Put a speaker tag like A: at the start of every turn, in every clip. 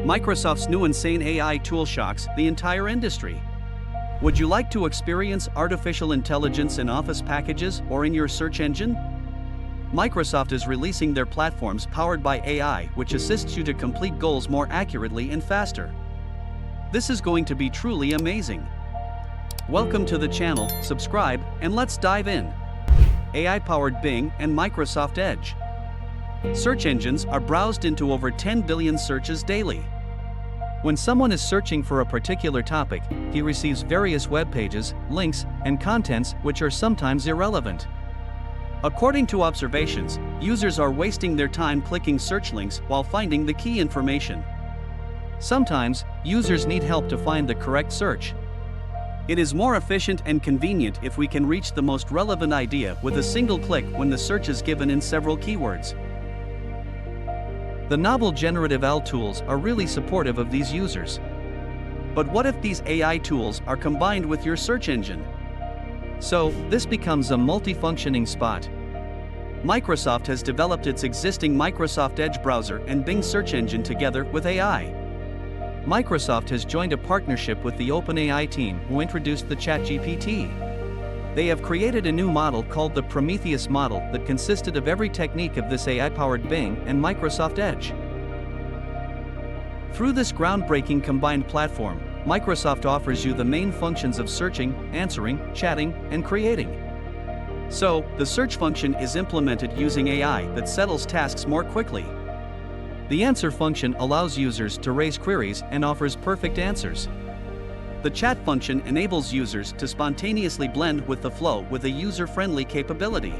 A: Microsoft's new insane AI tool shocks the entire industry. Would you like to experience artificial intelligence in Office packages or in your search engine? Microsoft is releasing their platforms powered by AI, which assists you to complete goals more accurately and faster. This is going to be truly amazing. Welcome to the channel, subscribe, and let's dive in. AI-powered Bing and Microsoft Edge. Search engines are browsed into over 10 billion searches daily. When someone is searching for a particular topic, he receives various web pages, links, and contents which are sometimes irrelevant. According to observations, users are wasting their time clicking search links while finding the key information. Sometimes, users need help to find the correct search. It is more efficient and convenient if we can reach the most relevant idea with a single click when the search is given in several keywords. The novel generative AI tools are really supportive of these users. But what if these AI tools are combined with your search engine? So, this becomes a multifunctioning spot. Microsoft has developed its existing Microsoft Edge browser and Bing search engine together with AI. Microsoft has joined a partnership with the OpenAI team who introduced the Chat GPT. They have created a new model called the Prometheus model that consisted of every technique of this AI-powered Bing and Microsoft Edge. Through this groundbreaking combined platform, Microsoft offers you the main functions of searching, answering, chatting, and creating. So, the search function is implemented using AI that settles tasks more quickly. The answer function allows users to raise queries and offers perfect answers. The chat function enables users to spontaneously blend with the flow with a user-friendly capability.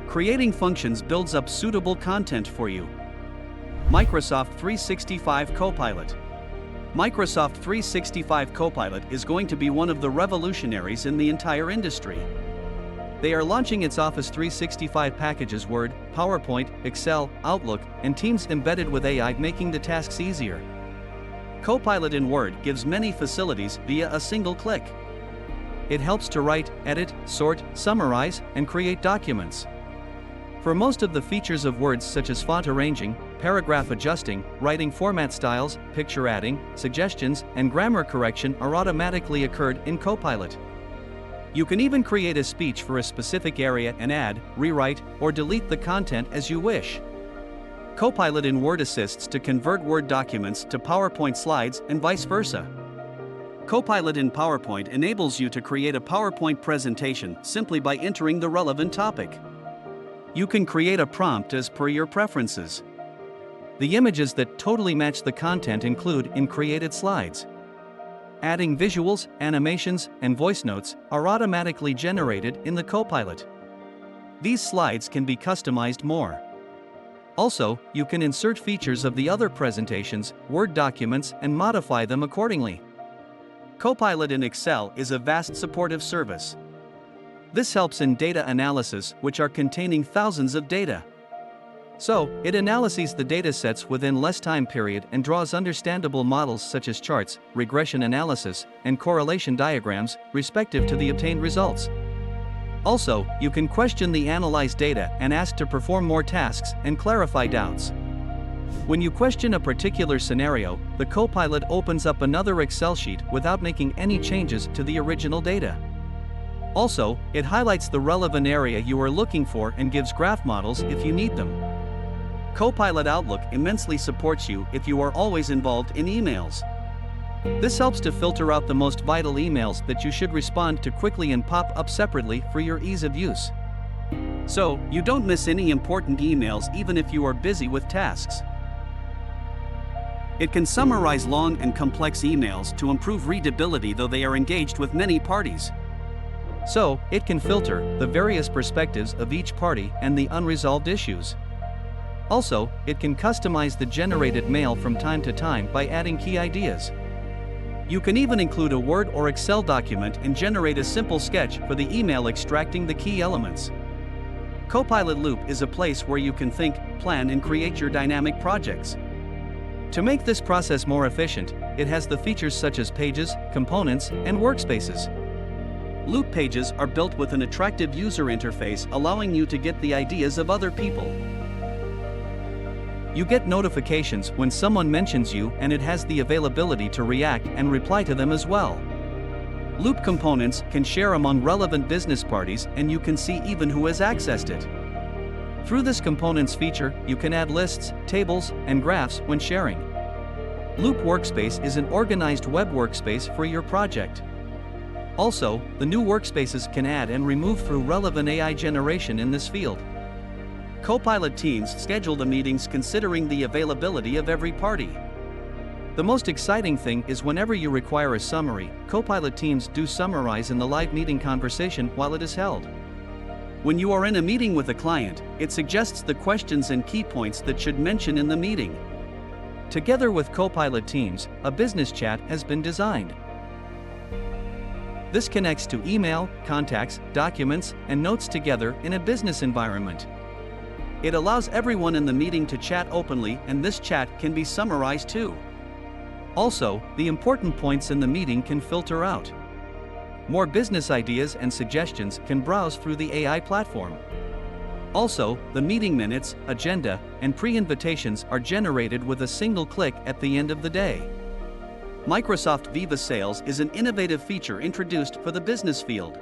A: Creating functions builds up suitable content for you. Microsoft 365 Copilot. Microsoft 365 Copilot is going to be one of the revolutionaries in the entire industry. They are launching its Office 365 packages Word, PowerPoint, Excel, Outlook, and Teams embedded with AI, making the tasks easier. Copilot in Word gives many facilities via a single click. It helps to write, edit, sort, summarize, and create documents. For most of the features of Word such as font arranging, paragraph adjusting, writing format styles, picture adding, suggestions, and grammar correction are automatically occurred in Copilot. You can even create a speech for a specific area and add, rewrite, or delete the content as you wish. Copilot in Word assists to convert Word documents to PowerPoint slides and vice versa. Copilot in PowerPoint enables you to create a PowerPoint presentation simply by entering the relevant topic. You can create a prompt as per your preferences. The images that totally match the content include in created slides. Adding visuals, animations, and voice notes are automatically generated in the Copilot. These slides can be customized more. Also, you can insert features of the other presentations, Word documents, and modify them accordingly. Copilot in Excel is a vast supportive service. This helps in data analysis, which are containing thousands of data. So, it analyzes the datasets within less time period and draws understandable models such as charts, regression analysis, and correlation diagrams, respective to the obtained results. Also, you can question the analyzed data and ask to perform more tasks and clarify doubts. When you question a particular scenario, the Copilot opens up another Excel sheet without making any changes to the original data. Also, it highlights the relevant area you are looking for and gives graph models if you need them. Copilot Outlook immensely supports you if you are always involved in emails. This helps to filter out the most vital emails that you should respond to quickly and pop up separately for your ease of use. So, you don't miss any important emails even if you are busy with tasks. It can summarize long and complex emails to improve readability though they are engaged with many parties. So, it can filter the various perspectives of each party and the unresolved issues. Also, it can customize the generated mail from time to time by adding key ideas. You can even include a Word or Excel document and generate a simple sketch for the email extracting the key elements. Copilot Loop is a place where you can think, plan, and create your dynamic projects. To make this process more efficient, it has the features such as pages, components, and workspaces. Loop pages are built with an attractive user interface allowing you to get the ideas of other people. You get notifications when someone mentions you, and it has the availability to react and reply to them as well. Loop components can share among relevant business parties, and you can see even who has accessed it. Through this components feature, you can add lists, tables, and graphs when sharing. Loop Workspace is an organized web workspace for your project. Also, the new workspaces can add and remove through relevant AI generation in this field. Copilot teams schedule the meetings considering the availability of every party. The most exciting thing is whenever you require a summary, Copilot teams do summarize in the live meeting conversation while it is held. When you are in a meeting with a client, it suggests the questions and key points that should mention in the meeting. Together with Copilot teams, a business chat has been designed. This connects to email, contacts, documents, and notes together in a business environment. It allows everyone in the meeting to chat openly, and this chat can be summarized too. Also, the important points in the meeting can filter out. More business ideas and suggestions can browse through the AI platform. Also, the meeting minutes, agenda, and pre-invitations are generated with a single click at the end of the day. Microsoft VIVA Sales is an innovative feature introduced for the business field.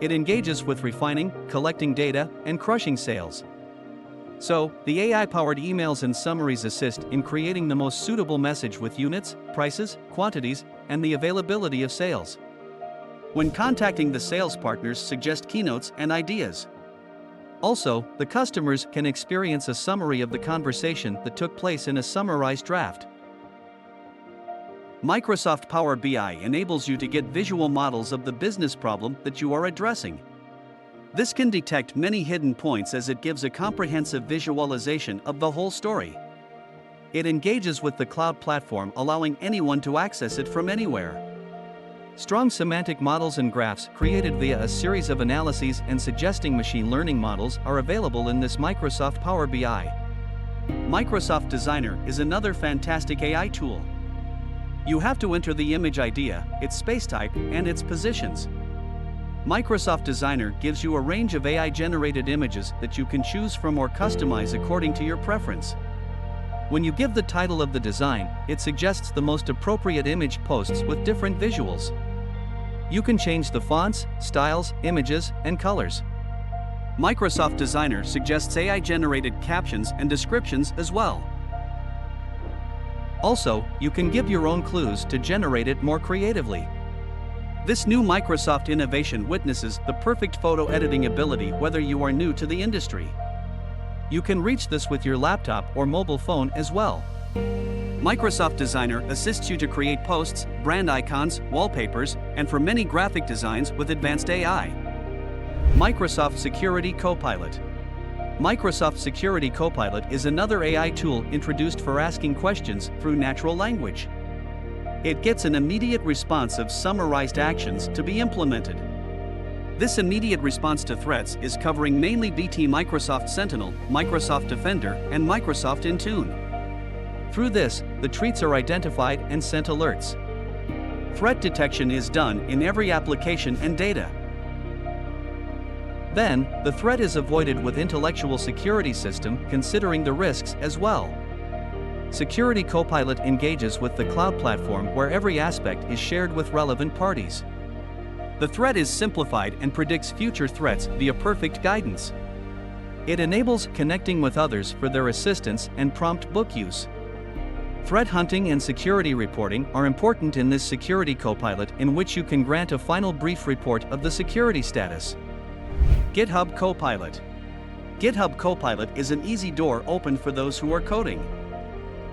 A: It engages with refining, collecting data, and crushing sales. So, the AI-powered emails and summaries assist in creating the most suitable message with units, prices, quantities, and the availability of sales. When contacting the sales partners, suggest keynotes and ideas. Also, the customers can experience a summary of the conversation that took place in a summarized draft. Microsoft Power BI enables you to get visual models of the business problem that you are addressing. This can detect many hidden points as it gives a comprehensive visualization of the whole story. It engages with the cloud platform, allowing anyone to access it from anywhere. Strong semantic models and graphs created via a series of analyses and suggesting machine learning models are available in this Microsoft Power BI. Microsoft Designer is another fantastic AI tool. You have to enter the image idea, its space type, and its positions. Microsoft Designer gives you a range of AI-generated images that you can choose from or customize according to your preference. When you give the title of the design, it suggests the most appropriate image posts with different visuals. You can change the fonts, styles, images, and colors. Microsoft Designer suggests AI-generated captions and descriptions as well. Also, you can give your own clues to generate it more creatively. This new Microsoft innovation witnesses the perfect photo editing ability whether you are new to the industry. You can reach this with your laptop or mobile phone as well. Microsoft Designer assists you to create posts, brand icons, wallpapers, and for many graphic designs with advanced AI. Microsoft Security Copilot. Microsoft Security Copilot is another AI tool introduced for asking questions through natural language. It gets an immediate response of summarized actions to be implemented. This immediate response to threats is covering mainly BT Microsoft Sentinel, Microsoft Defender, and Microsoft Intune. Through this, the threats are identified and sent alerts. Threat detection is done in every application and data. Then, the threat is avoided with intellectual security system considering the risks as well. Security Copilot engages with the cloud platform where every aspect is shared with relevant parties. The threat is simplified and predicts future threats via perfect guidance. It enables connecting with others for their assistance and prompt book use. Threat hunting and security reporting are important in this Security Copilot, in which you can grant a final brief report of the security status. GitHub Copilot. GitHub Copilot is an easy door open for those who are coding.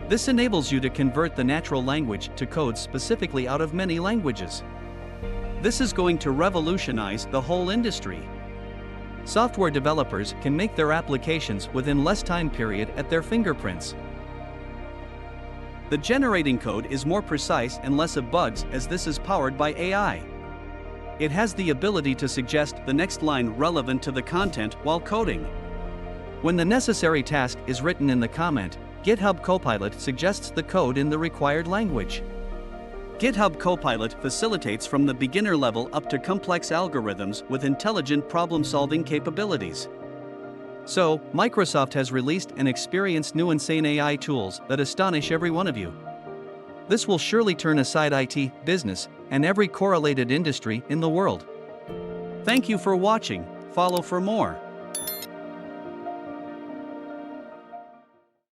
A: This enables you to convert the natural language to code specifically out of many languages. This is going to revolutionize the whole industry. Software developers can make their applications within less time period at their fingerprints. The generating code is more precise and less of bugs as this is powered by AI. It has the ability to suggest the next line relevant to the content while coding. When the necessary task is written in the comment, GitHub Copilot suggests the code in the required language. GitHub Copilot facilitates from the beginner level up to complex algorithms with intelligent problem-solving capabilities. So, Microsoft has released and experienced new insane AI tools that astonish every one of you. This will surely turn aside IT, business, and every correlated industry in the world. Thank you for watching. Follow for more.